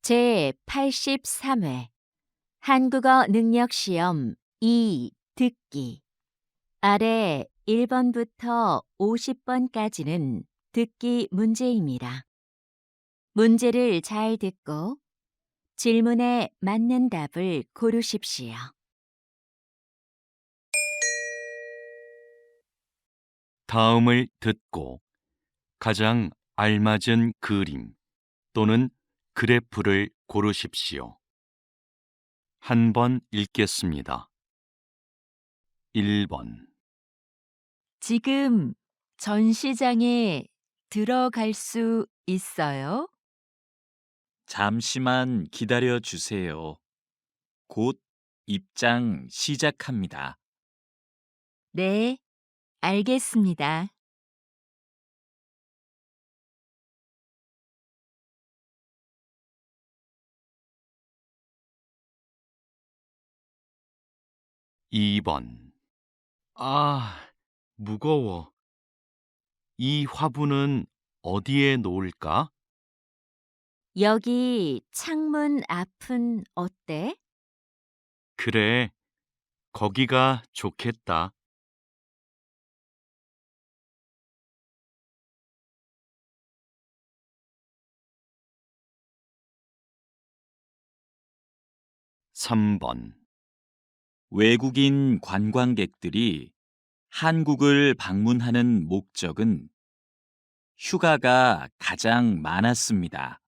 제83회 한국어 능력 시험 2 듣기 아래 1번부터 50번까지는 듣기 문제입니다. 문제를 잘 듣고 질문에 맞는 답을 고르십시오. 다음을 듣고 가장 알맞은 그림 또는 그래프를 고르십시오. 한 번 읽겠습니다. 1번, 지금 전시장에 들어갈 수 있어요? 잠시만 기다려 주세요. 곧 입장 시작합니다. 네, 알겠습니다. 2번. 무거워. 이 화분은 어디에 놓을까? 여기 창문 앞은 어때? 그래, 거기가 좋겠다. 3번. 외국인 관광객들이 한국을 방문하는 목적은 휴가가 가장 많았습니다.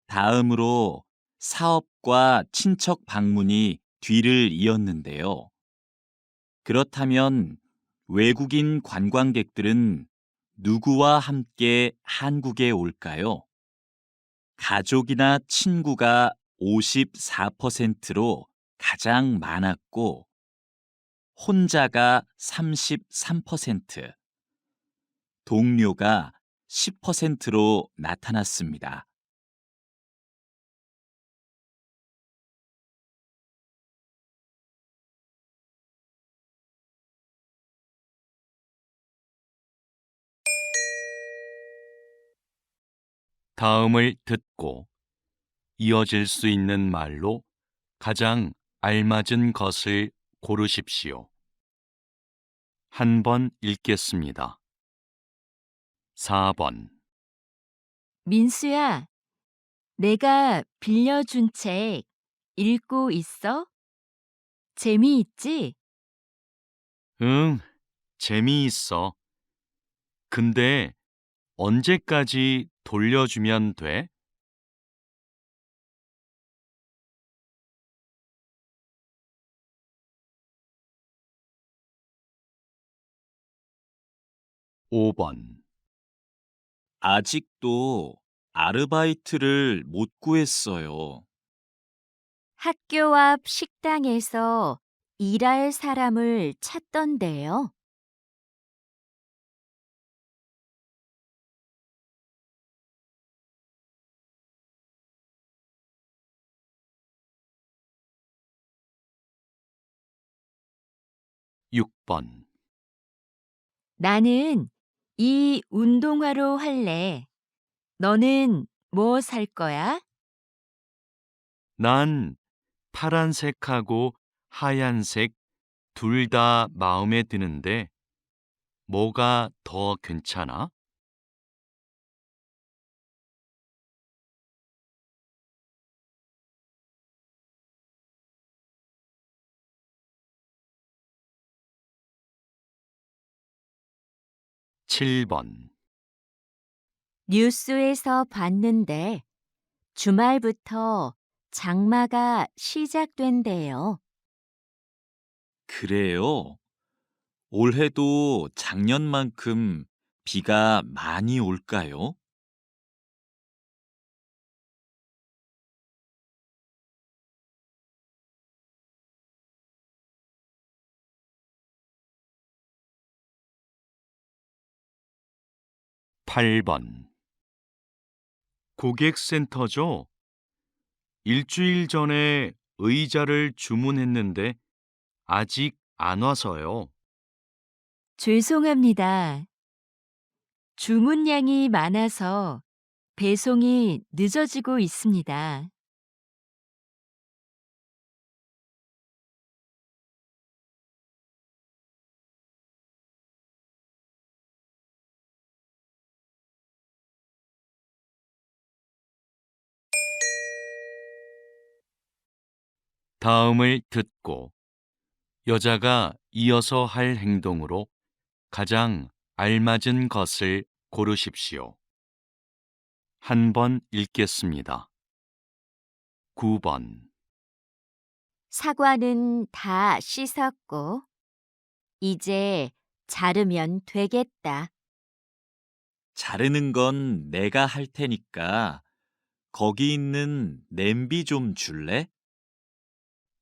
다음으로 사업과 친척 방문이 뒤를 이었는데요. 그렇다면 외국인 관광객들은 누구와 함께 한국에 올까요? 가족이나 친구가 54%로 가장 많았고, 혼자가 33%, 동료가 10%로 나타났습니다. 다음을 듣고 이어질 수 있는 말로 가장 알맞은 것을 고르십시오. 한 번 읽겠습니다. 4번, 민수야, 내가 빌려준 책 읽고 있어? 재미있지? 응, 재미있어. 근데 언제까지 돌려주면 돼? 5번, 아직도 아르바이트를 못 구했어요. 학교 앞 식당에서 일할 사람을 찾던데요. 6번, 나는 이 운동화로 할래. 너는 뭐 살 거야? 난 파란색하고 하얀색 둘 다 마음에 드는데 뭐가 더 괜찮아? 7번, 뉴스에서 봤는데 주말부터 장마가 시작된대요. 그래요? 올해도 작년만큼 비가 많이 올까요? 8번. 고객센터죠? 일주일 전에 의자를 주문했는데 아직 안 와서요. 죄송합니다. 주문량이 많아서 배송이 늦어지고 있습니다. 다음을 듣고 여자가 이어서 할 행동으로 가장 알맞은 것을 고르십시오. 한 번 읽겠습니다. 9번. 사과는 다 씻었고, 이제 자르면 되겠다. 자르는 건 내가 할 테니까 거기 있는 냄비 좀 줄래?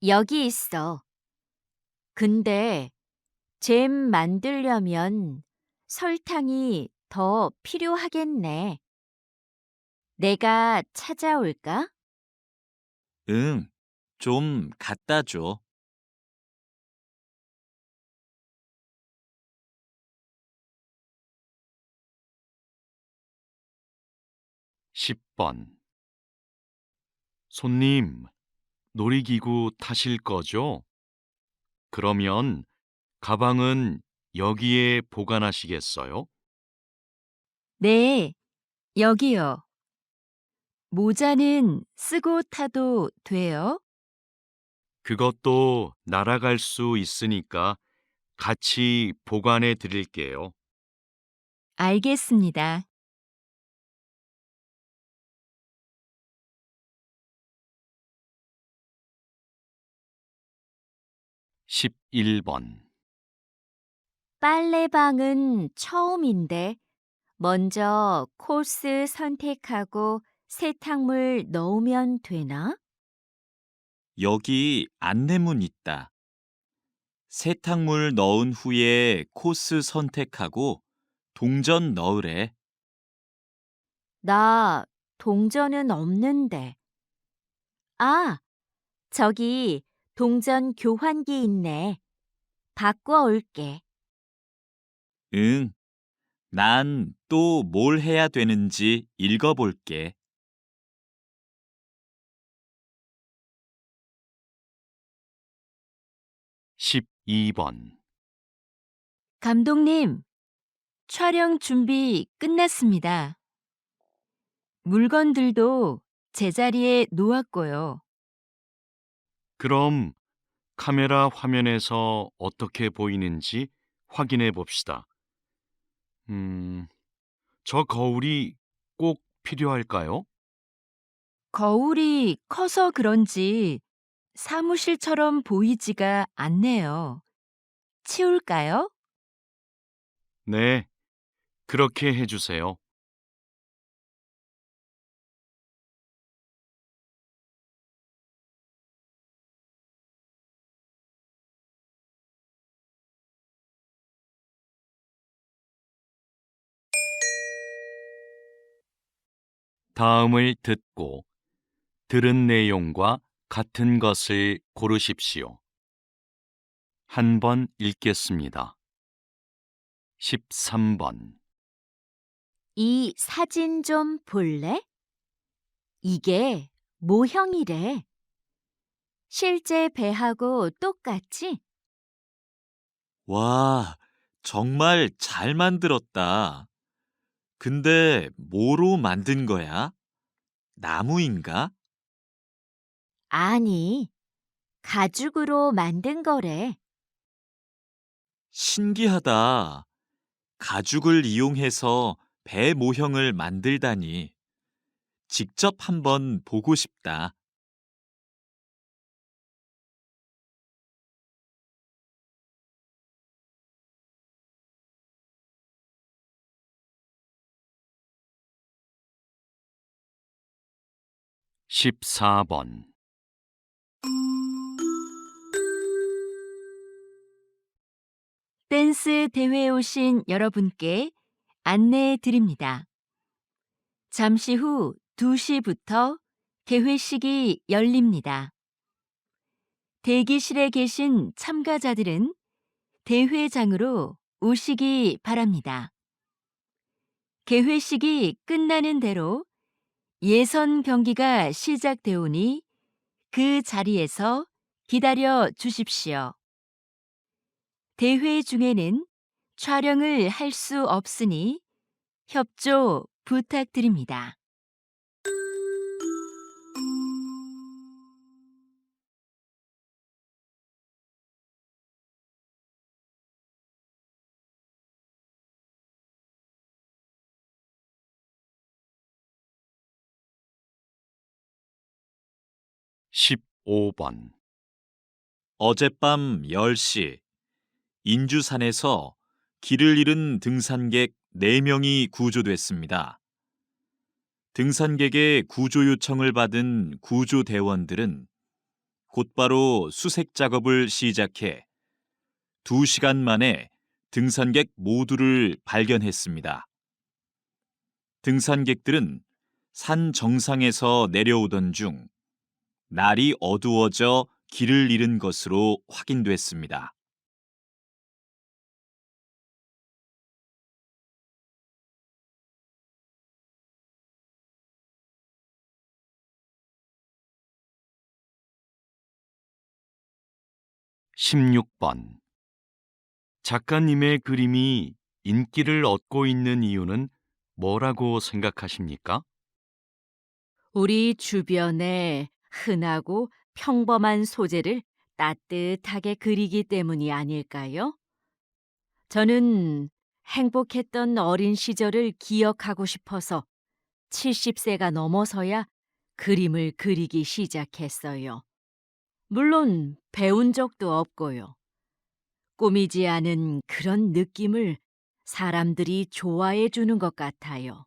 여기 있어. 근데 잼 만들려면 설탕이 더 필요하겠네. 내가 찾아올까? 응, 좀 갖다 줘. 10번. 손님, 놀이기구 타실 거죠? 그러면 가방은 여기에 보관하시겠어요? 네, 여기요. 모자는 쓰고 타도 돼요? 그것도 날아갈 수 있으니까 같이 보관해 드릴게요. 알겠습니다. 11번. 빨래방은 처음인데 먼저 코스 선택하고 세탁물 넣으면 되나? 여기 안내문 있다. 세탁물 넣은 후에 코스 선택하고 동전 넣으래. 나 동전은 없는데. 아, 저기 동전 교환기 있네. 바꿔 올게. 응, 난 또 뭘 해야 되는지 읽어볼게. 12번. 감독님, 촬영 준비 끝났습니다. 물건들도 제자리에 놓았고요. 그럼 카메라 화면에서 어떻게 보이는지 확인해 봅시다. 저 거울이 꼭 필요할까요? 거울이 커서 그런지 사무실처럼 보이지가 않네요. 치울까요? 네, 그렇게 해주세요. 다음을 듣고 들은 내용과 같은 것을 고르십시오. 한 번 읽겠습니다. 13번. 이 사진 좀 볼래? 이게 모형이래. 실제 배하고 똑같지? 와, 정말 잘 만들었다. 근데 뭐로 만든 거야? 나무인가? 아니, 가죽으로 만든 거래. 신기하다. 가죽을 이용해서 배 모형을 만들다니. 직접 한번 보고 싶다. 14번. 댄스 대회에 오신 여러분께 안내해 드립니다. 잠시 후 2시부터 개회식이 열립니다. 대기실에 계신 참가자들은 대회장으로 오시기 바랍니다. 개회식이 끝나는 대로 예선 경기가 시작되오니 그 자리에서 기다려 주십시오. 대회 중에는 촬영을 할 수 없으니 협조 부탁드립니다. 십오 번 어젯밤 10시 인주산에서 길을 잃은 등산객 4명이 구조됐습니다. 등산객의 구조 요청을 받은 구조대원들은 곧바로 수색 작업을 시작해 2시간 만에 등산객 모두를 발견했습니다. 등산객들은 산 정상에서 내려오던 중 날이 어두워져 길을 잃은 것으로 확인됐습니다. 십육 번 작가님의 그림이 인기를 얻고 있는 이유는 뭐라고 생각하십니까? 우리 주변에 흔하고 평범한 소재를 따뜻하게 그리기 때문이 아닐까요? 저는 행복했던 어린 시절을 기억하고 싶어서 70세가 넘어서야 그림을 그리기 시작했어요. 물론 배운 적도 없고요. 꾸미지 않은 그런 느낌을 사람들이 좋아해 주는 것 같아요.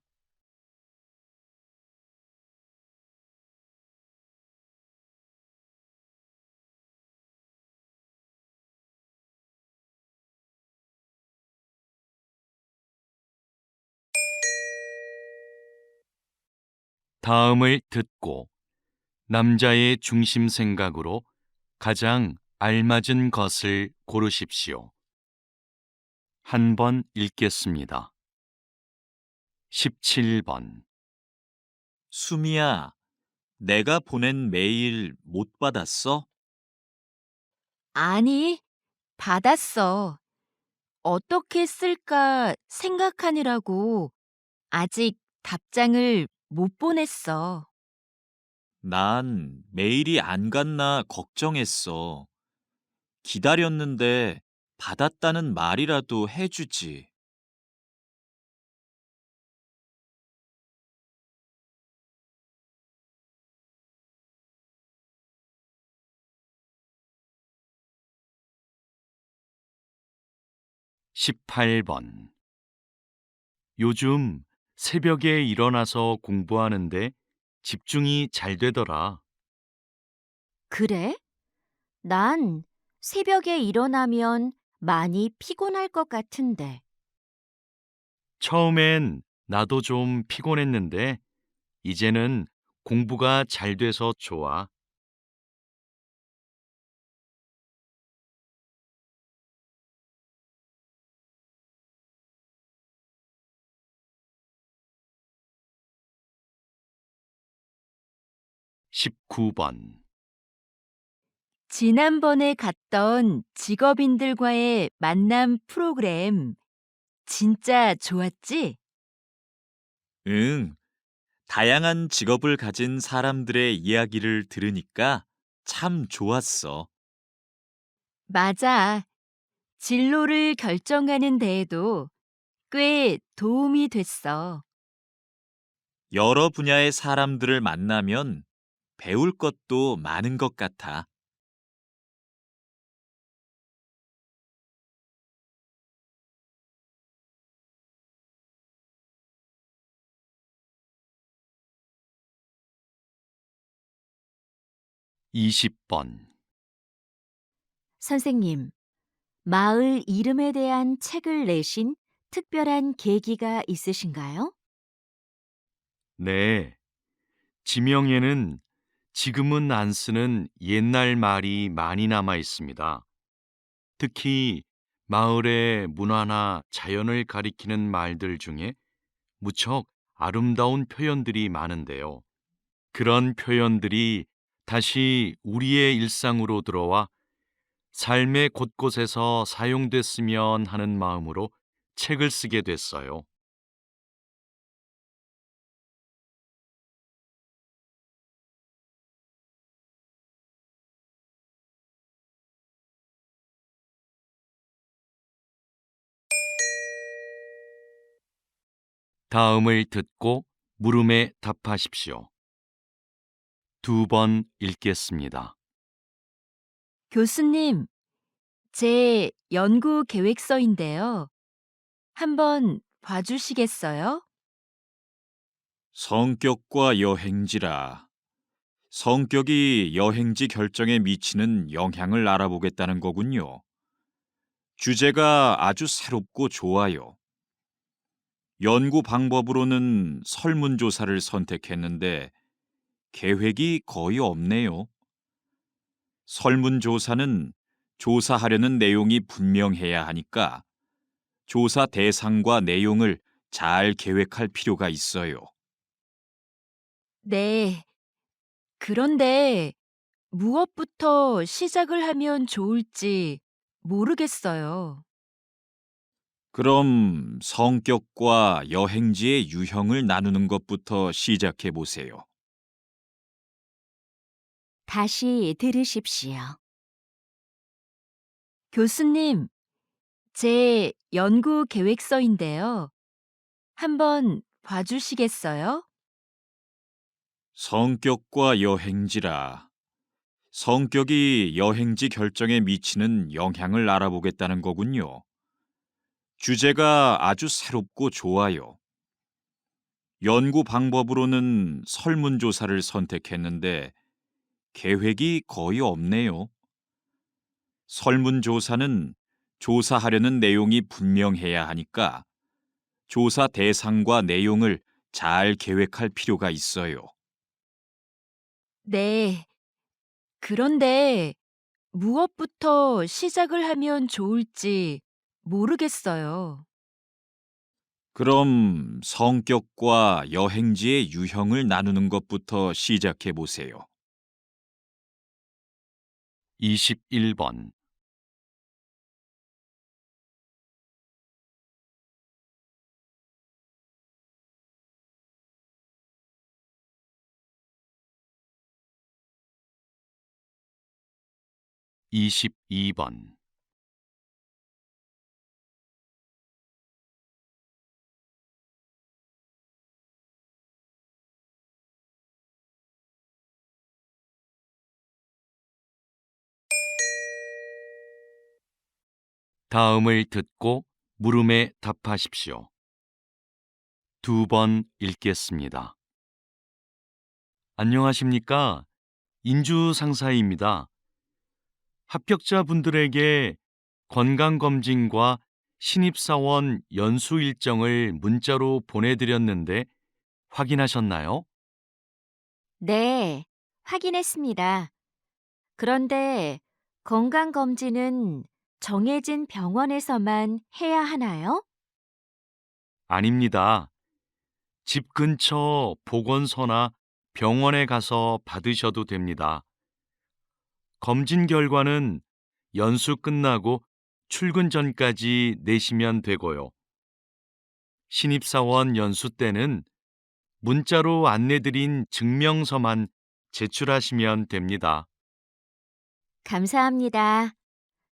다음을 듣고 남자의 중심 생각으로 가장 알맞은 것을 고르십시오. 한 번 읽겠습니다. 17번 수미야, 내가 보낸 메일 못 받았어? 아니, 받았어. 어떻게 쓸까 생각하느라고 아직 답장을 못 보냈어. 난 메일이 안 갔나 걱정했어. 기다렸는데 받았다는 말이라도 해주지. 18번 요즘 새벽에 일어나서 공부하는데 집중이 잘 되더라. 그래? 난 새벽에 일어나면 많이 피곤할 것 같은데. 처음엔 나도 좀 피곤했는데 이제는 공부가 잘 돼서 좋아. 19번 지난번에 갔던 직업인들과의 만남 프로그램 진짜 좋았지? 응, 다양한 직업을 가진 사람들의 이야기를 들으니까 참 좋았어. 맞아. 진로를 결정하는 데에도 꽤 도움이 됐어. 여러 분야의 사람들을 만나면 배울 것도 많은 것 같아. 20번 선생님, 마을 이름에 대한 책을 내신 특별한 계기가 있으신가요? 네, 지명에는 지금은 안 쓰는 옛날 말이 많이 남아 있습니다. 특히 마을의 문화나 자연을 가리키는 말들 중에 무척 아름다운 표현들이 많은데요. 그런 표현들이 다시 우리의 일상으로 들어와 삶의 곳곳에서 사용됐으면 하는 마음으로 책을 쓰게 됐어요. 다음을 듣고 물음에 답하십시오. 2번 읽겠습니다. 교수님, 제 연구 계획서인데요. 한번 봐주시겠어요? 성격과 여행지라. 성격이 여행지 결정에 미치는 영향을 알아보겠다는 거군요. 주제가 아주 새롭고 좋아요. 연구 방법으로는 설문조사를 선택했는데 계획이 거의 없네요. 설문조사는 조사하려는 내용이 분명해야 하니까 조사 대상과 내용을 잘 계획할 필요가 있어요. 네. 그런데 무엇부터 시작을 하면 좋을지 모르겠어요. 그럼 성격과 여행지의 유형을 나누는 것부터 시작해 보세요. 다시 들으십시오. 교수님, 제 연구 계획서인데요. 한번 봐주시겠어요? 성격과 여행지라. 성격이 여행지 결정에 미치는 영향을 알아보겠다는 거군요. 주제가 아주 새롭고 좋아요. 연구 방법으로는 설문조사를 선택했는데 계획이 거의 없네요. 설문조사는 조사하려는 내용이 분명해야 하니까 조사 대상과 내용을 잘 계획할 필요가 있어요. 네. 그런데 무엇부터 시작을 하면 좋을지 모르겠어요. 그럼 성격과 여행지의 유형을 나누는 것부터 시작해 보세요. 21번. (22번) 다음을 듣고 물음에 답하십시오. 2번 읽겠습니다. 안녕하십니까? 인주 상사입니다. 합격자분들에게 건강검진과 신입사원 연수 일정을 문자로 보내드렸는데 확인하셨나요? 네, 확인했습니다. 그런데 건강검진은 정해진 병원에서만 해야 하나요? 아닙니다. 집 근처 보건소나 병원에 가서 받으셔도 됩니다. 검진 결과는 연수 끝나고 출근 전까지 내시면 되고요. 신입사원 연수 때는 문자로 안내드린 증명서만 제출하시면 됩니다. 감사합니다.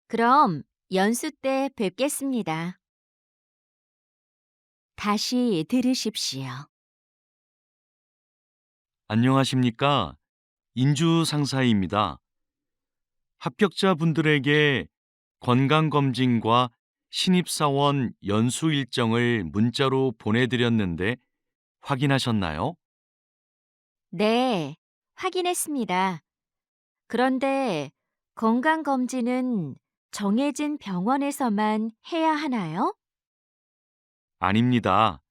그럼 연수 때 뵙겠습니다. 다시 들으십시오. 안녕하십니까? 인주 상사입니다. 합격자분들에게 건강검진과 신입사원 연수 일정을 문자로 보내드렸는데 확인하셨나요? 네, 확인했습니다. 그런데 건강검진은 정해진 병원에서만 해야 하나요? 아닙니다.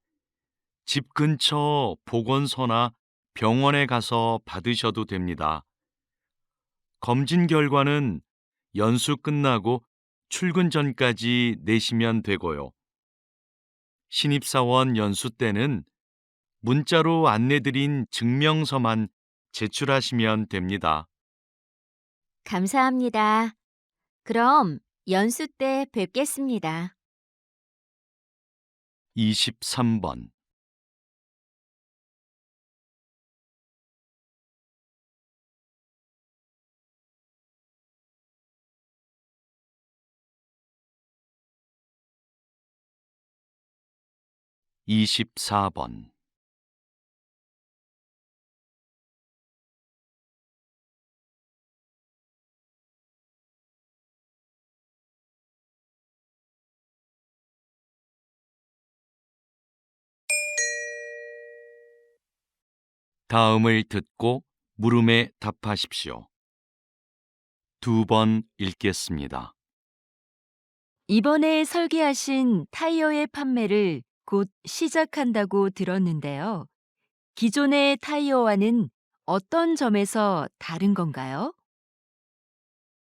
집 근처 보건소나 병원에 가서 받으셔도 됩니다. 검진 결과는 연수 끝나고 출근 전까지 내시면 되고요. 신입사원 연수 때는 문자로 안내드린 증명서만 제출하시면 됩니다. 감사합니다. 그럼 연수 때 뵙겠습니다. 23번. 이십사 번. 다음을 듣고 물음에 답하십시오. 2번 읽겠습니다. 이번에 설계하신 타이어의 판매를 곧 시작한다고 들었는데요. 기존의 타이어와는 어떤 점에서 다른 건가요?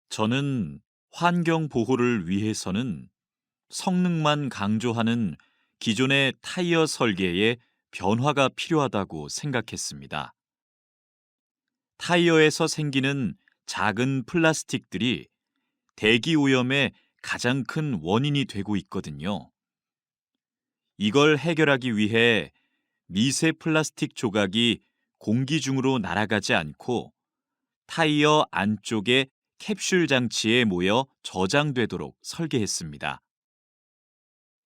저는 환경 보호를 위해서는 성능만 강조하는 기존의 타이어 설계에 변화가 필요하다고 생각했습니다. 타이어에서 생기는 작은 플라스틱들이 대기 오염의 가장 큰 원인이 되고 있거든요. 이걸 해결하기 위해 미세 플라스틱 조각이 공기 중으로 날아가지 않고 타이어 안쪽의 캡슐 장치에 모여 저장되도록 설계했습니다.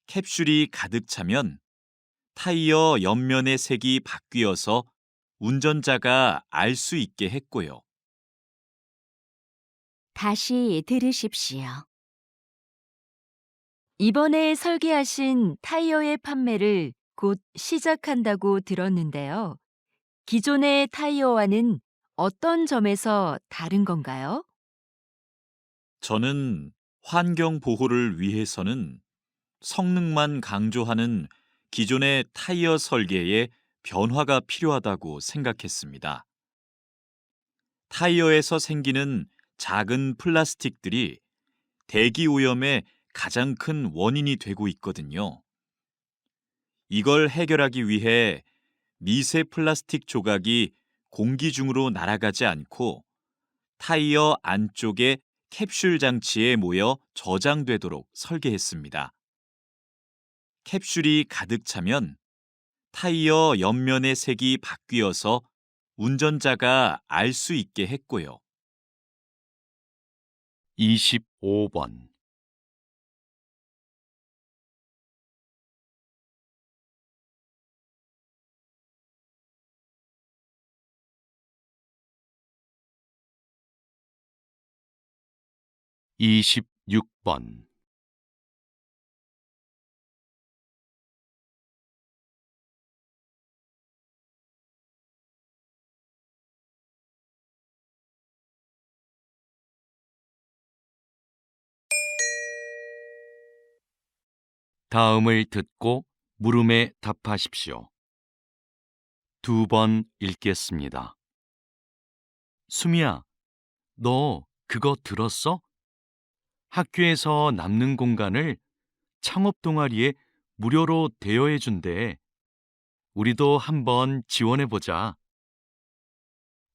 캡슐이 가득 차면 타이어 옆면의 색이 바뀌어서 운전자가 알 수 있게 했고요. 다시 들으십시오. 이번에 설계하신 타이어의 판매를 곧 시작한다고 들었는데요. 기존의 타이어와는 어떤 점에서 다른 건가요? 저는 환경 보호를 위해서는 성능만 강조하는 기존의 타이어 설계에 변화가 필요하다고 생각했습니다. 타이어에서 생기는 작은 플라스틱들이 대기 오염의 가장 큰 원인이 되고 있거든요. 이걸 해결하기 위해 미세 플라스틱 조각이 공기 중으로 날아가지 않고 타이어 안쪽의 캡슐 장치에 모여 저장되도록 설계했습니다. 캡슐이 가득 차면 타이어 옆면의 색이 바뀌어서 운전자가 알 수 있게 했고요. 25번. 이십육 번. 다음을 듣고 물음에 답하십시오. 2번 읽겠습니다. 수미야, 너 그거 들었어? 학교에서 남는 공간을 창업 동아리에 무료로 대여해 준대. 우리도 한번 지원해 보자.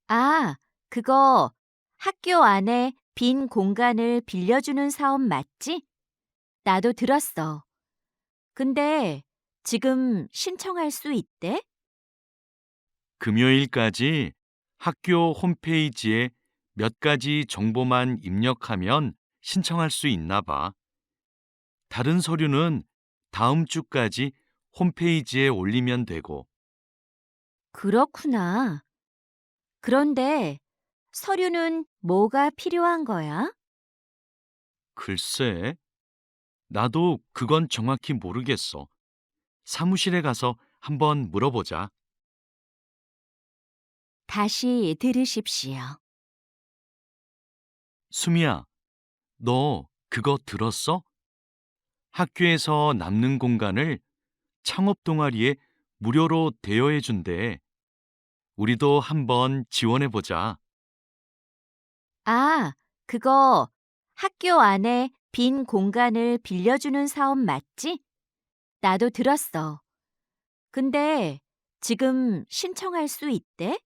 아, 그거 학교 안에 빈 공간을 빌려주는 사업 맞지? 나도 들었어. 근데 지금 신청할 수 있대? 금요일까지 학교 홈페이지에 몇 가지 정보만 입력하면 신청할 수 있나 봐. 다른 서류는 다음 주까지 홈페이지에 올리면 되고. 그렇구나. 그런데 서류는 뭐가 필요한 거야? 글쎄, 나도 그건 정확히 모르겠어. 사무실에 가서 한번 물어보자. 다시 들으십시오. 수미야, 너 그거 들었어? 학교에서 남는 공간을 창업 동아리에 무료로 대여해 준대. 우리도 한번 지원해 보자. 아, 그거 학교 안에 빈 공간을 빌려주는 사업 맞지? 나도 들었어. 근데 지금 신청할 수 있대?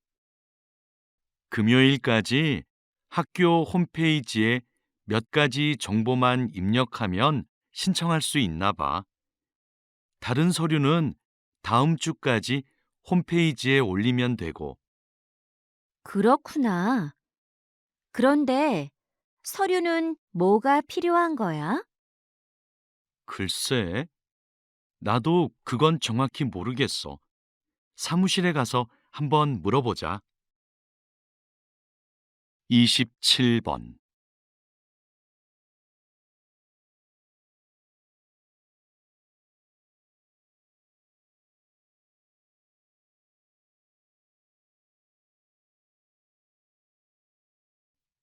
금요일까지 학교 홈페이지에 몇 가지 정보만 입력하면 신청할 수 있나 봐. 다른 서류는 다음 주까지 홈페이지에 올리면 되고, 그렇구나. 그런데 서류는 뭐가 필요한 거야? 글쎄, 나도 그건 정확히 모르겠어. 사무실에 가서 한번 물어보자. 27번.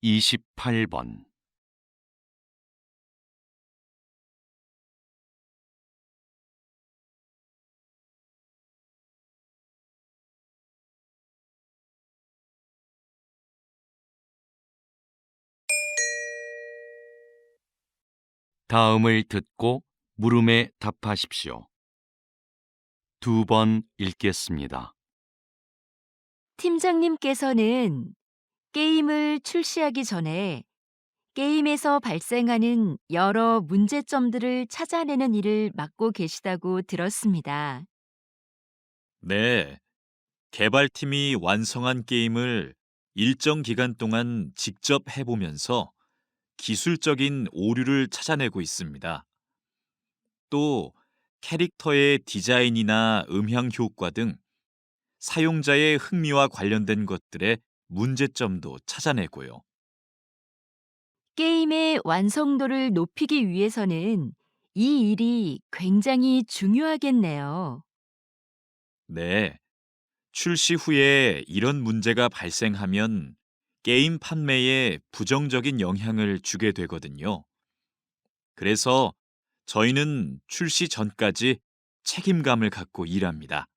28번. '다음을 듣고 물음에 답하십시오. 2번 읽겠습니다. 팀장님께서는 게임을 출시하기 전에 게임에서 발생하는 여러 문제점들을 찾아내는 일을 맡고 계시다고 들었습니다. 네, 개발팀이 완성한 게임을 일정 기간 동안 직접 해보면서 기술적인 오류를 찾아내고 있습니다. 또 캐릭터의 디자인이나 음향 효과 등 사용자의 흥미와 관련된 것들의 문제점도 찾아내고요. 게임의 완성도를 높이기 위해서는 이 일이 굉장히 중요하겠네요. 네, 출시 후에 이런 문제가 발생하면 게임 판매에 부정적인 영향을 주게 되거든요. 그래서 저희는 출시 전까지 책임감을 갖고 일합니다.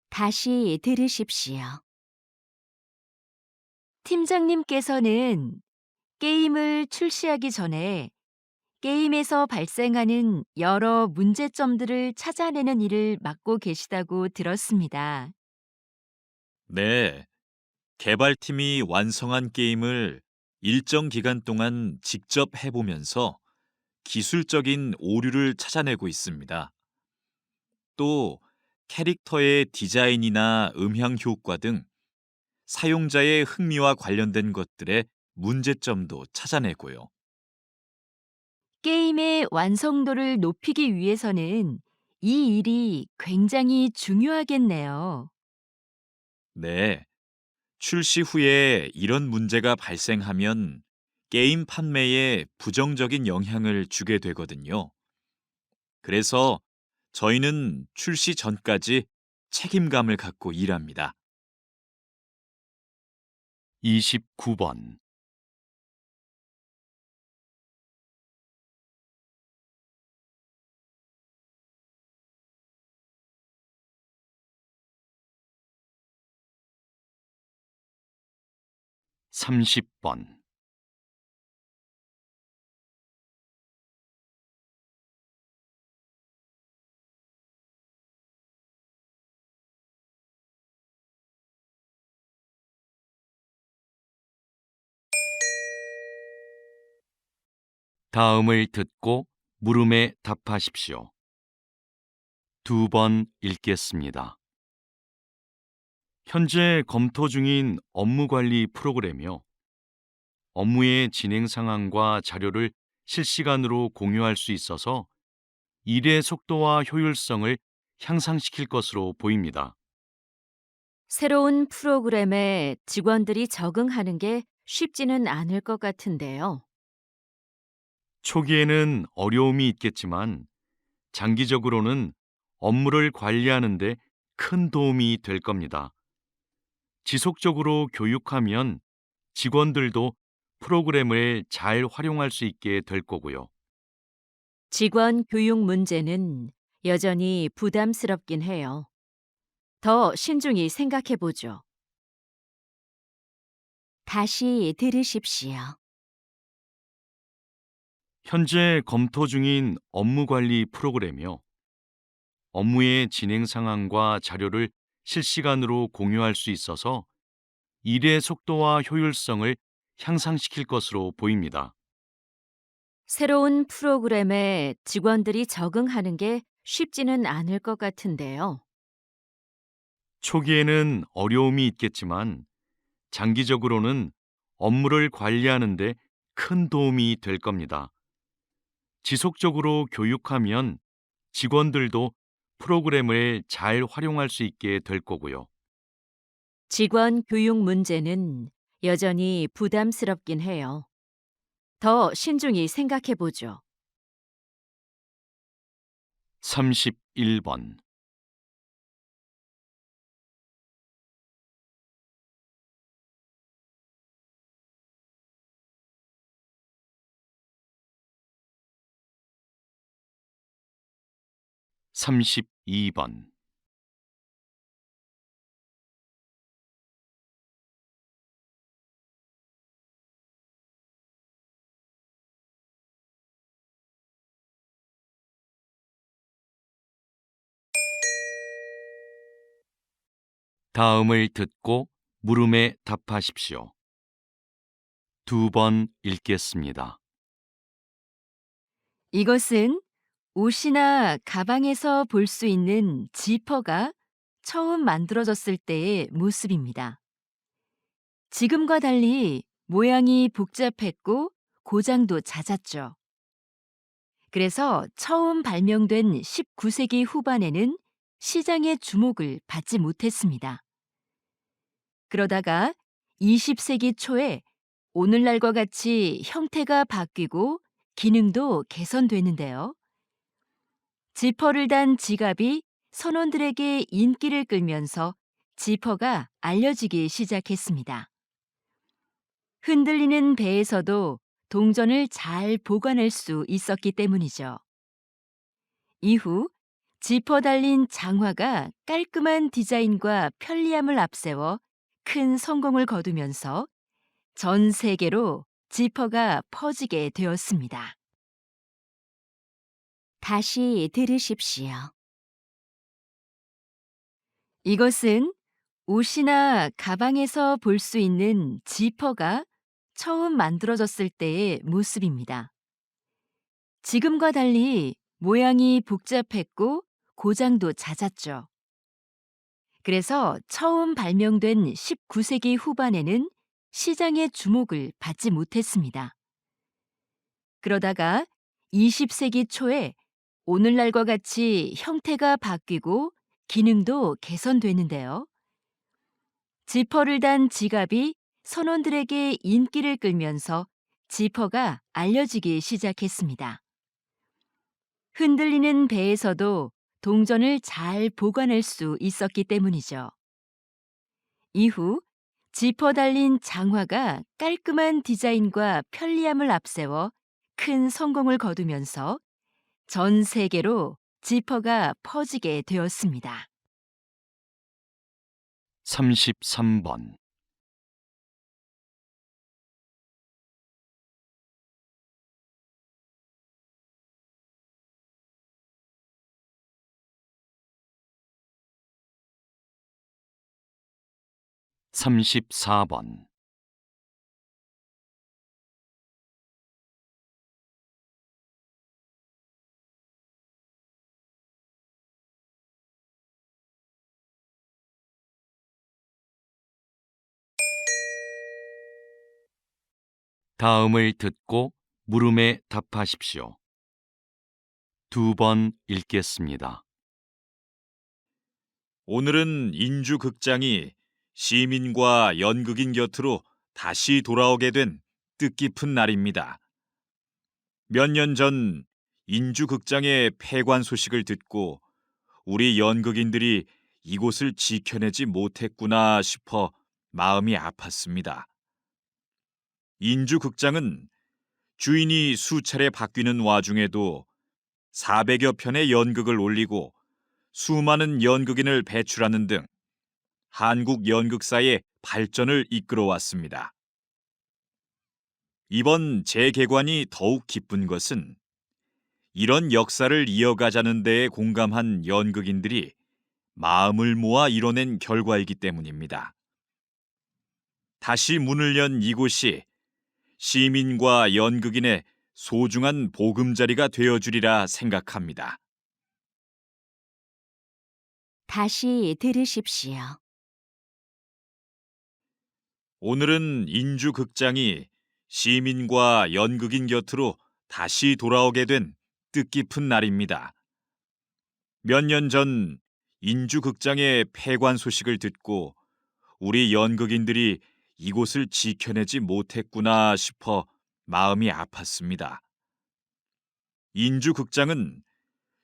다시 들으십시오. 팀장님께서는 게임을 출시하기 전에 게임에서 발생하는 여러 문제점들을 찾아내는 일을 맡고 계시다고 들었습니다. 네, 개발팀이 완성한 게임을 일정 기간 동안 직접 해보면서 기술적인 오류를 찾아내고 있습니다. 또 캐릭터의 디자인이나 음향 효과 등 사용자의 흥미와 관련된 것들의 문제점도 찾아내고요. 게임의 완성도를 높이기 위해서는 이 일이 굉장히 중요하겠네요. 네, 출시 후에 이런 문제가 발생하면 게임 판매에 부정적인 영향을 주게 되거든요. 그래서 저희는 출시 전까지 책임감을 갖고 일합니다. 29번. 30번. '다음을 듣고 물음에 답하십시오. 2번 읽겠습니다. 현재 검토 중인 업무관리 프로그램이요. 업무의 진행 상황과 자료를 실시간으로 공유할 수 있어서 일의 속도와 효율성을 향상시킬 것으로 보입니다. 새로운 프로그램에 직원들이 적응하는 게 쉽지는 않을 것 같은데요. 초기에는 어려움이 있겠지만 장기적으로는 업무를 관리하는 데 큰 도움이 될 겁니다. 지속적으로 교육하면 직원들도 프로그램을 잘 활용할 수 있게 될 거고요. 직원 교육 문제는 여전히 부담스럽긴 해요. 더 신중히 생각해 보죠. 다시 들으십시오. 현재 검토 중인 업무관리 프로그램이요. 업무의 진행 상황과 자료를 실시간으로 공유할 수 있어서 일의 속도와 효율성을 향상시킬 것으로 보입니다. 새로운 프로그램에 직원들이 적응하는 게 쉽지는 않을 것 같은데요. 초기에는 어려움이 있겠지만 장기적으로는 업무를 관리하는 데 큰 도움이 될 겁니다. 지속적으로 교육하면 직원들도 프로그램을 잘 활용할 수 있게 될 거고요. 직원 교육 문제는 여전히 부담스럽긴 해요. 더 신중히 생각해 보죠. 31번. 32번. 다음을 듣고 물음에 답하십시오. 2번 읽겠습니다. 이것은 옷이나 가방에서 볼 수 있는 지퍼가 처음 만들어졌을 때의 모습입니다. 지금과 달리 모양이 복잡했고 고장도 잦았죠. 그래서 처음 발명된 19세기 후반에는 시장의 주목을 받지 못했습니다. 그러다가 20세기 초에 오늘날과 같이 형태가 바뀌고 기능도 개선되는데요. 지퍼를 단 지갑이 선원들에게 인기를 끌면서 지퍼가 알려지기 시작했습니다. 흔들리는 배에서도 동전을 잘 보관할 수 있었기 때문이죠. 이후 지퍼 달린 장화가 깔끔한 디자인과 편리함을 앞세워 큰 성공을 거두면서 전 세계로 지퍼가 퍼지게 되었습니다. 다시 들으십시오. 이것은 옷이나 가방에서 볼 수 있는 지퍼가 처음 만들어졌을 때의 모습입니다. 지금과 달리 모양이 복잡했고 고장도 잦았죠. 그래서 처음 발명된 19세기 후반에는 시장의 주목을 받지 못했습니다. 그러다가 20세기 초에 오늘날과 같이 형태가 바뀌고 기능도 개선되는데요. 지퍼를 단 지갑이 선원들에게 인기를 끌면서 지퍼가 알려지기 시작했습니다. 흔들리는 배에서도 동전을 잘 보관할 수 있었기 때문이죠. 이후 지퍼 달린 장화가 깔끔한 디자인과 편리함을 앞세워 큰 성공을 거두면서 전 세계로 지퍼가 퍼지게 되었습니다. 33번. 34번. '다음을 듣고 물음에 답하십시오. 2번 읽겠습니다. 오늘은 인주극장이 시민과 연극인 곁으로 다시 돌아오게 된 뜻깊은 날입니다. 몇 년 전 인주극장의 폐관 소식을 듣고 우리 연극인들이 이곳을 지켜내지 못했구나 싶어 마음이 아팠습니다. 인주극장은 주인이 수차례 바뀌는 와중에도 400여 편의 연극을 올리고 수많은 연극인을 배출하는 등 한국 연극사의 발전을 이끌어왔습니다. 이번 재개관이 더욱 기쁜 것은 이런 역사를 이어가자는 데에 공감한 연극인들이 마음을 모아 이뤄낸 결과이기 때문입니다. 다시 문을 연 이곳이 시민과 연극인의 소중한 보금자리가 되어주리라 생각합니다. 다시 들으십시오. 오늘은 인주극장이 시민과 연극인 곁으로 다시 돌아오게 된 뜻깊은 날입니다. 몇 년 전 인주극장의 폐관 소식을 듣고 우리 연극인들이 이곳을 지켜내지 못했구나 싶어 마음이 아팠습니다. 인주극장은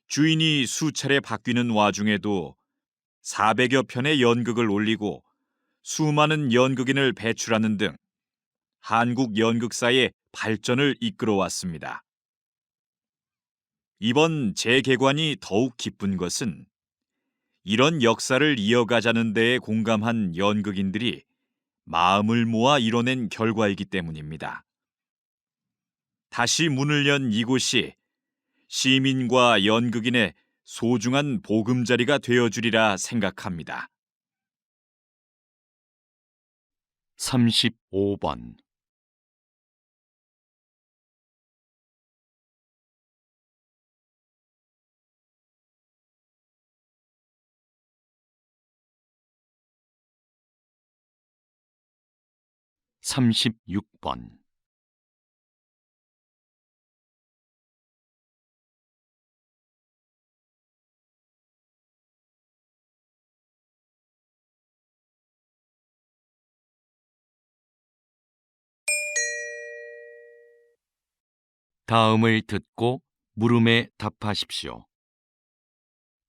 주인이 수차례 바뀌는 와중에도 400여 편의 연극을 올리고 수많은 연극인을 배출하는 등 한국 연극사의 발전을 이끌어왔습니다. 이번 재개관이 더욱 기쁜 것은 이런 역사를 이어가자는 데에 공감한 연극인들이 마음을 모아 이뤄낸 결과이기 때문입니다. 다시 문을 연 이곳이 시민과 연극인의 소중한 보금자리가 되어주리라 생각합니다. 35번. 36번. '다음을 듣고 물음에 답하십시오.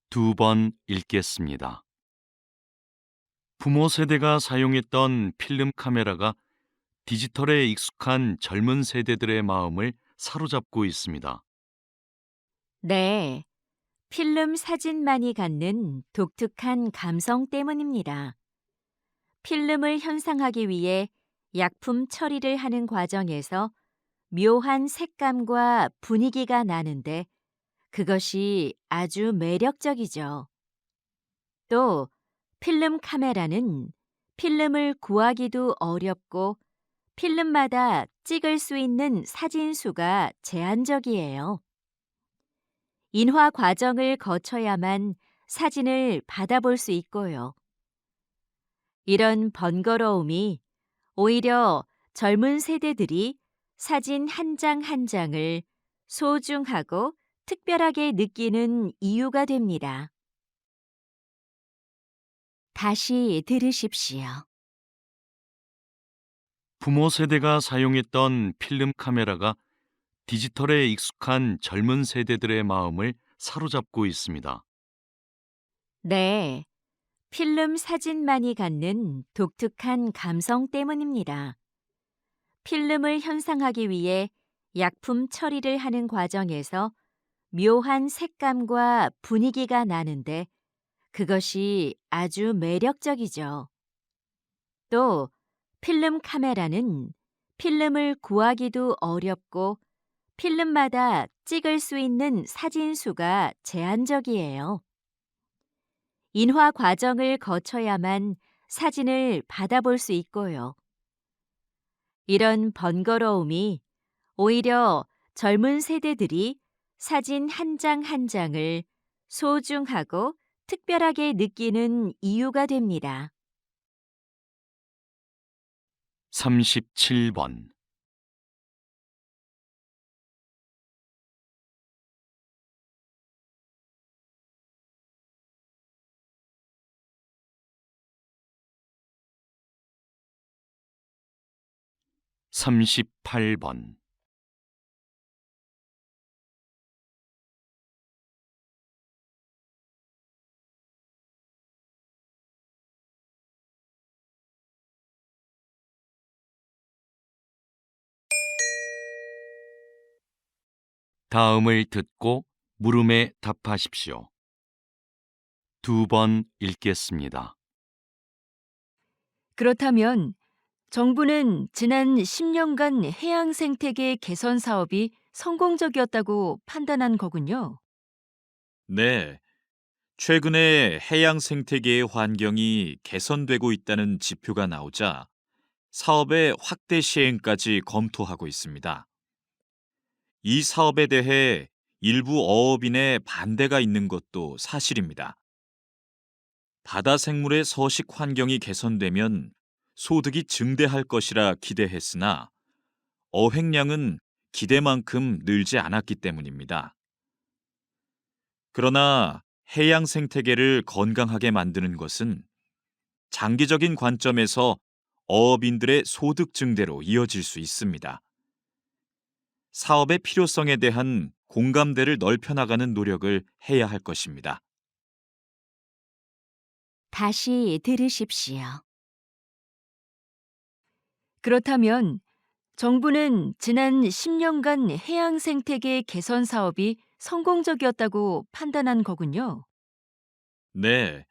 2번 읽겠습니다. 부모 세대가 사용했던 필름 카메라가 디지털에 익숙한 젊은 세대들의 마음을 사로잡고 있습니다. 네, 필름 사진만이 갖는 독특한 감성 때문입니다. 필름을 현상하기 위해 약품 처리를 하는 과정에서 묘한 색감과 분위기가 나는데 그것이 아주 매력적이죠. 또 필름 카메라는 필름을 구하기도 어렵고 필름마다 찍을 수 있는 사진 수가 제한적이에요. 인화 과정을 거쳐야만 사진을 받아볼 수 있고요. 이런 번거로움이 오히려 젊은 세대들이 사진 한 장 한 장을 소중하고 특별하게 느끼는 이유가 됩니다. 다시 들으십시오. 부모 세대가 사용했던 필름 카메라가 디지털에 익숙한 젊은 세대들의 마음을 사로잡고 있습니다. 네, 필름 사진만이 갖는 독특한 감성 때문입니다. 필름을 현상하기 위해 약품 처리를 하는 과정에서 묘한 색감과 분위기가 나는데 그것이 아주 매력적이죠. 또 필름 카메라는 필름을 구하기도 어렵고 필름마다 찍을 수 있는 사진 수가 제한적이에요. 인화 과정을 거쳐야만 사진을 받아볼 수 있고요. 이런 번거로움이 오히려 젊은 세대들이 사진 한 장 한 장을 소중하고 특별하게 느끼는 이유가 됩니다. 37번. 38번. '다음을 듣고 물음에 답하십시오. 2번 읽겠습니다. 그렇다면 정부는 지난 10년간 해양 생태계 개선 사업이 성공적이었다고 판단한 거군요. 네, 최근에 해양 생태계의 환경이 개선되고 있다는 지표가 나오자 사업의 확대 시행까지 검토하고 있습니다. 이 사업에 대해 일부 어업인의 반대가 있는 것도 사실입니다. 바다 생물의 서식 환경이 개선되면 소득이 증대할 것이라 기대했으나 어획량은 기대만큼 늘지 않았기 때문입니다. 그러나 해양 생태계를 건강하게 만드는 것은 장기적인 관점에서 어업인들의 소득 증대로 이어질 수 있습니다. 사업의 필요성에 대한 공감대를 넓혀나가는 노력을 해야 할 것입니다. 다시 들으십시오. 그렇다면 정부는 지난 10년간 해양 생태계 개선 사업이 성공적이었다고 판단한 거군요. 네,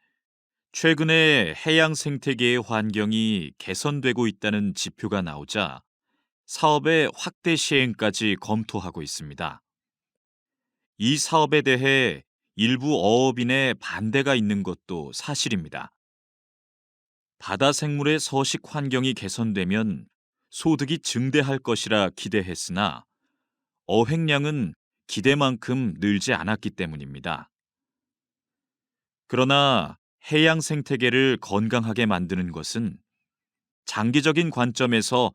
최근에 해양 생태계의 환경이 개선되고 있다는 지표가 나오자 사업의 확대 시행까지 검토하고 있습니다. 이 사업에 대해 일부 어업인의 반대가 있는 것도 사실입니다. 바다 생물의 서식 환경이 개선되면 소득이 증대할 것이라 기대했으나 어획량은 기대만큼 늘지 않았기 때문입니다. 그러나 해양 생태계를 건강하게 만드는 것은 장기적인 관점에서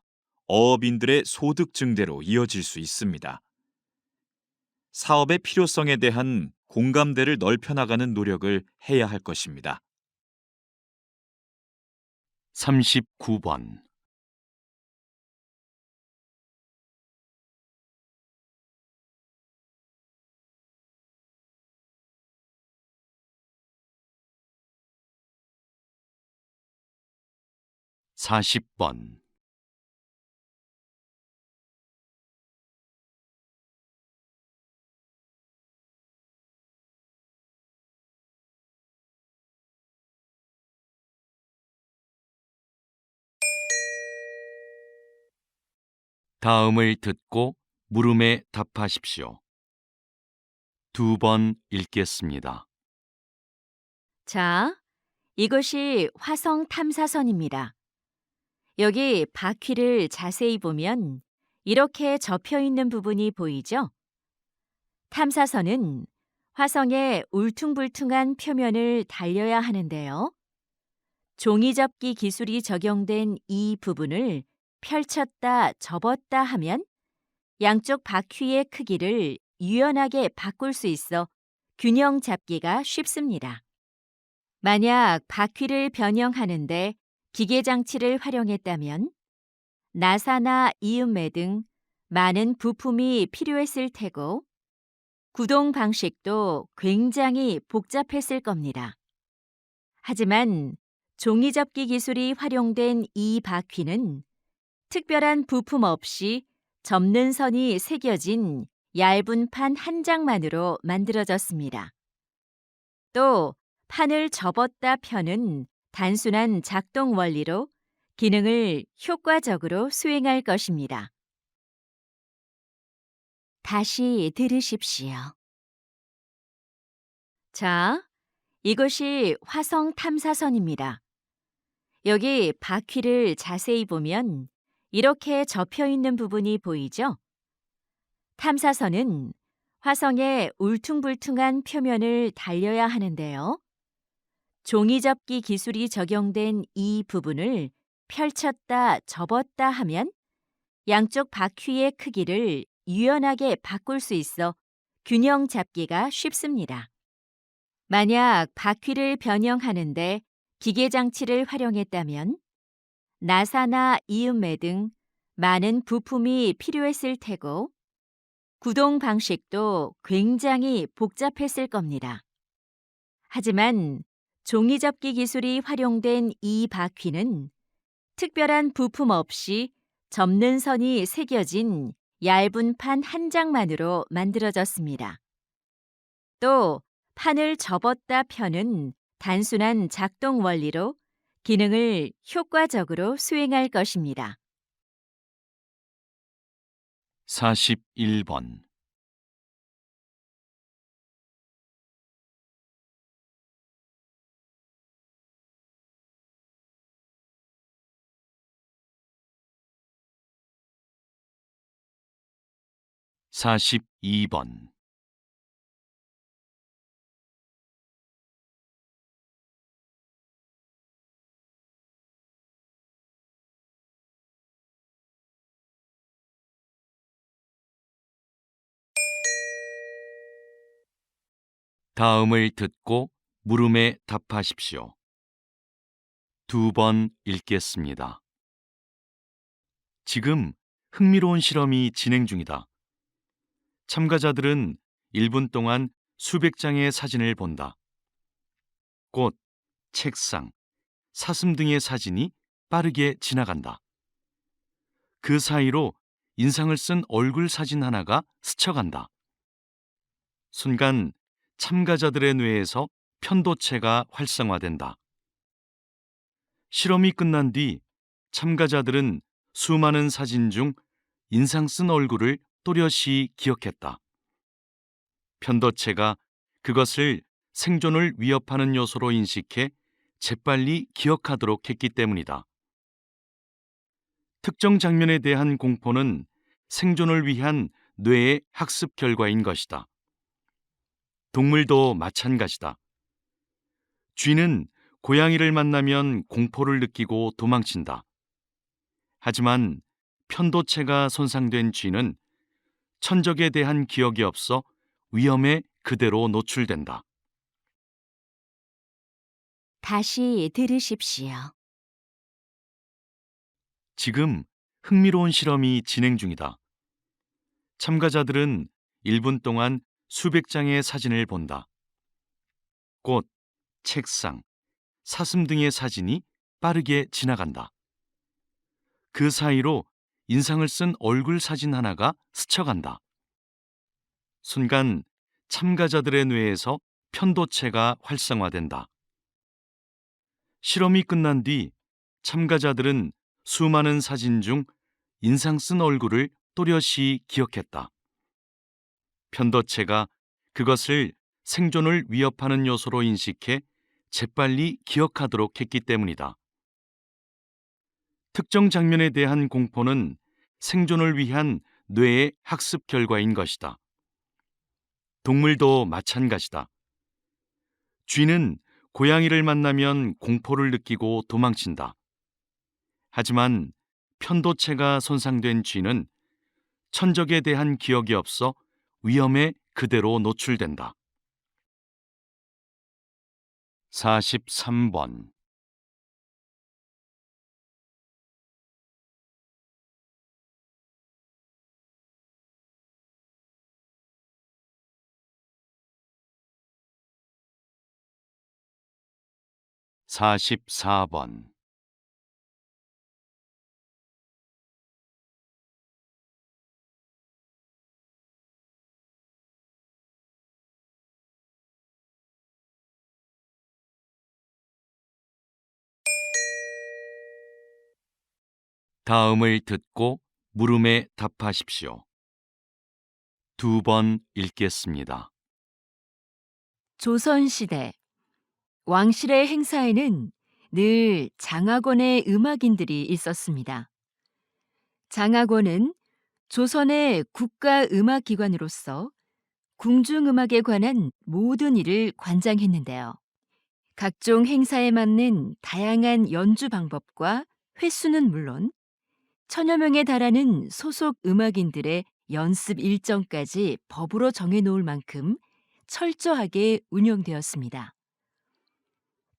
어업인들의 소득 증대로 이어질 수 있습니다. 사업의 필요성에 대한 공감대를 넓혀나가는 노력을 해야 할 것입니다. 39번. 40번. '다음을 듣고 물음에 답하십시오. 2번 읽겠습니다. 자, 이것이 화성 탐사선입니다. 여기 바퀴를 자세히 보면 이렇게 접혀 있는 부분이 보이죠? 탐사선은 화성의 울퉁불퉁한 표면을 달려야 하는데요. 종이접기 기술이 적용된 이 부분을 펼쳤다 접었다 하면 양쪽 바퀴의 크기를 유연하게 바꿀 수 있어 균형 잡기가 쉽습니다. 만약 바퀴를 변형하는데 기계 장치를 활용했다면 나사나 이음매 등 많은 부품이 필요했을 테고 구동 방식도 굉장히 복잡했을 겁니다. 하지만 종이접기 기술이 활용된 이 바퀴는 특별한 부품 없이 접는 선이 새겨진 얇은 판 한 장만으로 만들어졌습니다. 또 판을 접었다 펴는 단순한 작동 원리로 기능을 효과적으로 수행할 것입니다. 다시 들으십시오. 자, 이것이 화성 탐사선입니다. 여기 바퀴를 자세히 보면 이렇게 접혀 있는 부분이 보이죠? 탐사선은 화성의 울퉁불퉁한 표면을 달려야 하는데요. 종이접기 기술이 적용된 이 부분을 펼쳤다 접었다 하면 양쪽 바퀴의 크기를 유연하게 바꿀 수 있어 균형 잡기가 쉽습니다. 만약 바퀴를 변형하는데 기계 장치를 활용했다면 나사나 이음매 등 많은 부품이 필요했을 테고 구동 방식도 굉장히 복잡했을 겁니다. 하지만 종이접기 기술이 활용된 이 바퀴는 특별한 부품 없이 접는 선이 새겨진 얇은 판 한 장만으로 만들어졌습니다. 또 판을 접었다 펴는 단순한 작동 원리로 기능을 효과적으로 수행할 것입니다. 41번, 42번, '다음을 듣고 물음에 답하십시오. 2번 읽겠습니다. 지금 흥미로운 실험이 진행 중이다. 참가자들은 1분 동안 수백 장의 사진을 본다. 꽃, 책상, 사슴 등의 사진이 빠르게 지나간다. 그 사이로 인상을 쓴 얼굴 사진 하나가 스쳐간다. 순간 참가자들의 뇌에서 편도체가 활성화된다. 실험이 끝난 뒤 참가자들은 수많은 사진 중 인상 쓴 얼굴을 또렷이 기억했다. 편도체가 그것을 생존을 위협하는 요소로 인식해 재빨리 기억하도록 했기 때문이다. 특정 장면에 대한 공포는 생존을 위한 뇌의 학습 결과인 것이다. 동물도 마찬가지다. 쥐는 고양이를 만나면 공포를 느끼고 도망친다. 하지만 편도체가 손상된 쥐는 천적에 대한 기억이 없어 위험에 그대로 노출된다. 다시 들으십시오. 지금 흥미로운 실험이 진행 중이다. 참가자들은 1분 동안 수백 장의 사진을 본다. 꽃, 책상, 사슴 등의 사진이 빠르게 지나간다. 그 사이로 인상을 쓴 얼굴 사진 하나가 스쳐간다. 순간 참가자들의 뇌에서 편도체가 활성화된다. 실험이 끝난 뒤 참가자들은 수많은 사진 중 인상 쓴 얼굴을 또렷이 기억했다. 편도체가 그것을 생존을 위협하는 요소로 인식해 재빨리 기억하도록 했기 때문이다. 특정 장면에 대한 공포는 생존을 위한 뇌의 학습 결과인 것이다. 동물도 마찬가지다. 쥐는 고양이를 만나면 공포를 느끼고 도망친다. 하지만 편도체가 손상된 쥐는 천적에 대한 기억이 없어 위험에 그대로 노출된다. 43번, 44번, '다음을 듣고 물음에 답하십시오. 2번 읽겠습니다. 조선시대 왕실의 행사에는 늘 장학원의 음악인들이 있었습니다. 장학원은 조선의 국가음악기관으로서 궁중음악에 관한 모든 일을 관장했는데요. 각종 행사에 맞는 다양한 연주 방법과 횟수는 물론 천여 명에 달하는 소속 음악인들의 연습 일정까지 법으로 정해놓을 만큼 철저하게 운영되었습니다.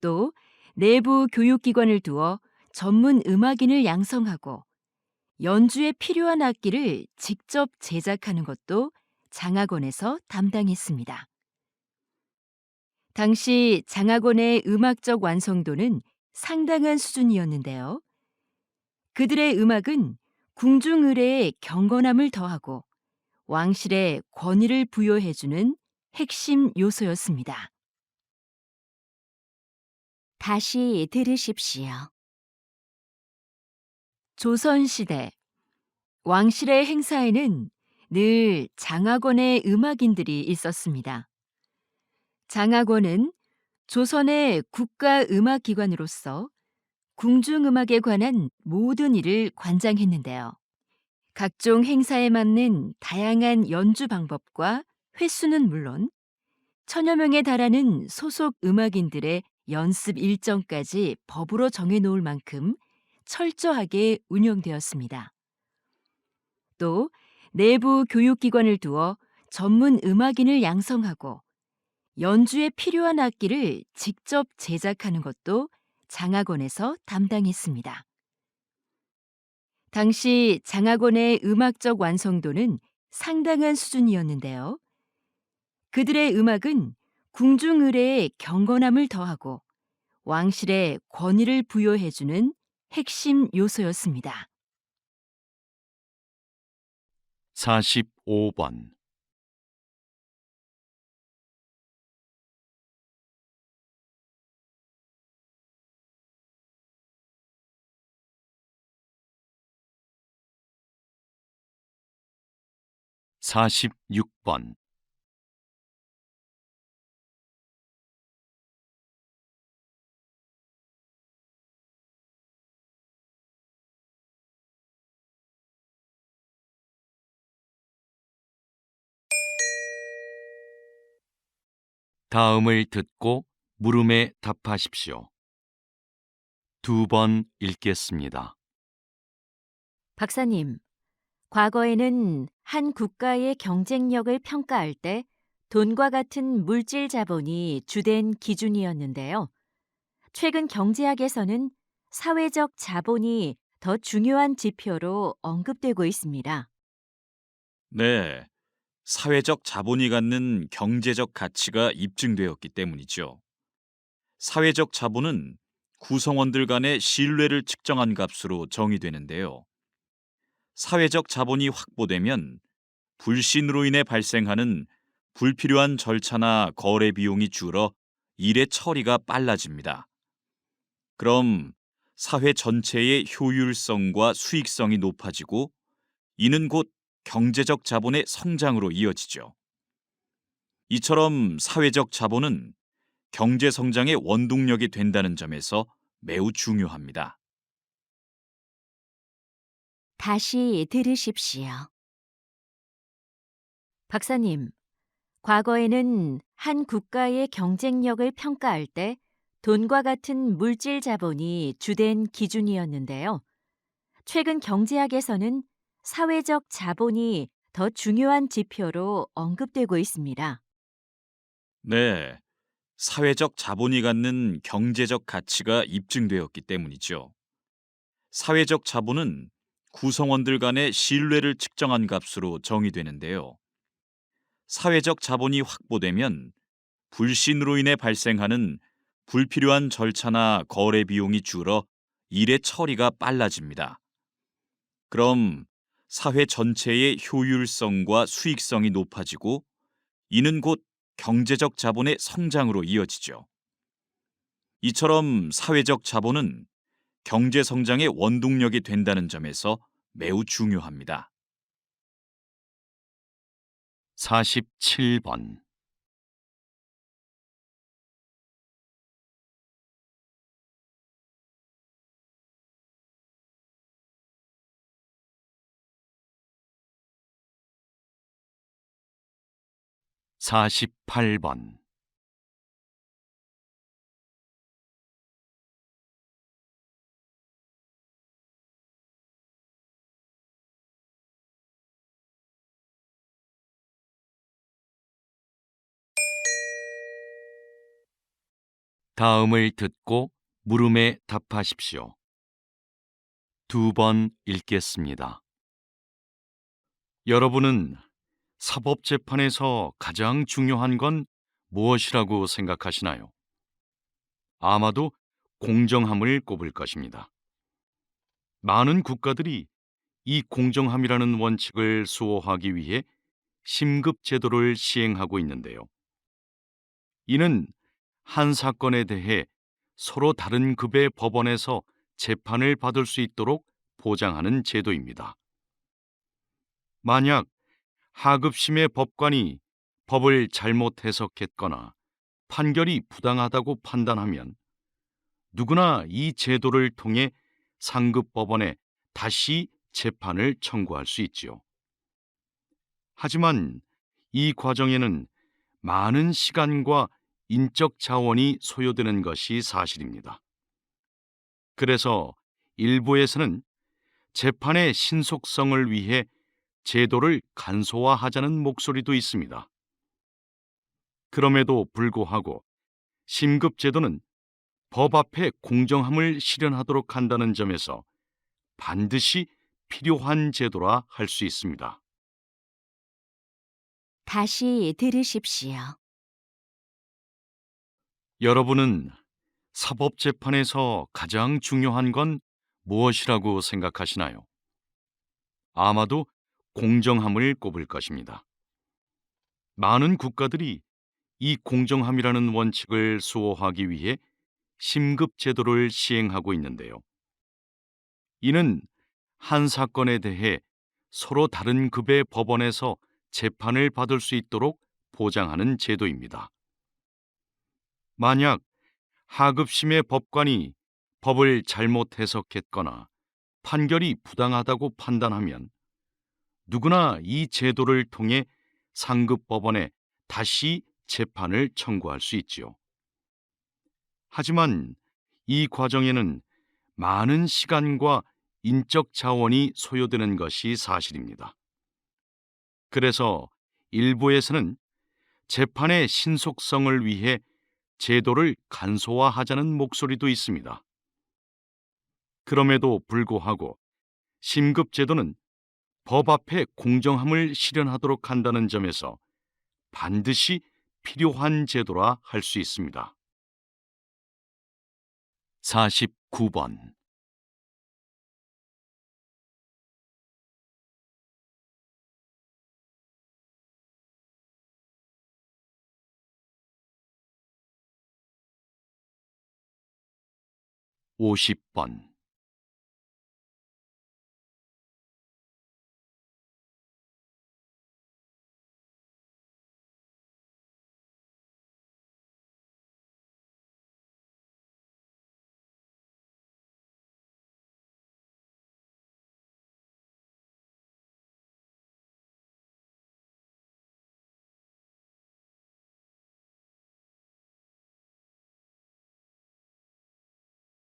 또 내부 교육기관을 두어 전문 음악인을 양성하고 연주에 필요한 악기를 직접 제작하는 것도 장학원에서 담당했습니다. 당시 장학원의 음악적 완성도는 상당한 수준이었는데요. 그들의 음악은 궁중 의례의 경건함을 더하고 왕실의 권위를 부여해주는 핵심 요소였습니다. 다시 들으십시오. 조선시대 왕실의 행사에는 늘 장학원의 음악인들이 있었습니다. 장학원은 조선의 국가음악기관으로서 궁중음악에 관한 모든 일을 관장했는데요. 각종 행사에 맞는 다양한 연주 방법과 횟수는 물론 천여 명에 달하는 소속 음악인들의 연습 일정까지 법으로 정해놓을 만큼 철저하게 운영되었습니다. 또 내부 교육기관을 두어 전문 음악인을 양성하고 연주에 필요한 악기를 직접 제작하는 것도 장학원에서 담당했습니다. 당시 장학원의 음악적 완성도는 상당한 수준이었는데요. 그들의 음악은 궁중의례의 경건함을 더하고 왕실의 권위를 부여해주는 핵심 요소였습니다. 45번. 46번. '다음을 듣고 물음에 답하십시오. 2번 읽겠습니다. 박사님, 과거에는 한 국가의 경쟁력을 평가할 때 돈과 같은 물질 자본이 주된 기준이었는데요. 최근 경제학에서는 사회적 자본이 더 중요한 지표로 언급되고 있습니다. 네, 사회적 자본이 갖는 경제적 가치가 입증되었기 때문이죠. 사회적 자본은 구성원들 간의 신뢰를 측정한 값으로 정의되는데요. 사회적 자본이 확보되면 불신으로 인해 발생하는 불필요한 절차나 거래 비용이 줄어 일의 처리가 빨라집니다. 그럼 사회 전체의 효율성과 수익성이 높아지고 이는 곧 경제적 자본의 성장으로 이어지죠. 이처럼 사회적 자본은 경제 성장의 원동력이 된다는 점에서 매우 중요합니다. 다시 들으십시오. 박사님, 과거에는 한 국가의 경쟁력을 평가할 때 돈과 같은 물질 자본이 주된 기준이었는데요. 최근 경제학에서는 사회적 자본이 더 중요한 지표로 언급되고 있습니다. 네, 사회적 자본이 갖는 경제적 가치가 입증되었기 때문이죠. 사회적 자본은 구성원들 간의 신뢰를 측정한 값으로 정의되는데요. 사회적 자본이 확보되면 불신으로 인해 발생하는 불필요한 절차나 거래 비용이 줄어 일의 처리가 빨라집니다. 그럼 사회 전체의 효율성과 수익성이 높아지고 이는 곧 경제적 자본의 성장으로 이어지죠. 이처럼 사회적 자본은 경제 성장의 원동력이 된다는 점에서 매우 중요합니다. 47번. 48번. '다음을 듣고 물음에 답하십시오. 2번 읽겠습니다. 여러분은 사법재판에서 가장 중요한 건 무엇이라고 생각하시나요? 아마도 공정함을 꼽을 것입니다. 많은 국가들이 이 공정함이라는 원칙을 수호하기 위해 심급 제도를 시행하고 있는데요. 이는 한 사건에 대해 서로 다른 급의 법원에서 재판을 받을 수 있도록 보장하는 제도입니다. 만약 하급심의 법관이 법을 잘못 해석했거나 판결이 부당하다고 판단하면 누구나 이 제도를 통해 상급법원에 다시 재판을 청구할 수 있지요. 하지만 이 과정에는 많은 시간과 인적 자원이 소요되는 것이 사실입니다. 그래서 일부에서는 재판의 신속성을 위해 제도를 간소화하자는 목소리도 있습니다. 그럼에도 불구하고 심급제도는 법 앞에 공정함을 실현하도록 한다는 점에서 반드시 필요한 제도라 할 수 있습니다. 다시 들으십시오. 여러분은 사법재판에서 가장 중요한 건 무엇이라고 생각하시나요? 아마도 공정함을 꼽을 것입니다. 많은 국가들이 이 공정함이라는 원칙을 수호하기 위해 심급제도를 시행하고 있는데요. 이는 한 사건에 대해 서로 다른 급의 법원에서 재판을 받을 수 있도록 보장하는 제도입니다. 만약 하급심의 법관이 법을 잘못 해석했거나 판결이 부당하다고 판단하면 누구나 이 제도를 통해 상급법원에 다시 재판을 청구할 수 있지요. 하지만 이 과정에는 많은 시간과 인적 자원이 소요되는 것이 사실입니다. 그래서 일부에서는 재판의 신속성을 위해 제도를 간소화하자는 목소리도 있습니다. 그럼에도 불구하고 심급제도는 법 앞에 공정함을 실현하도록 한다는 점에서 반드시 필요한 제도라 할 수 있습니다. 49번. (50번)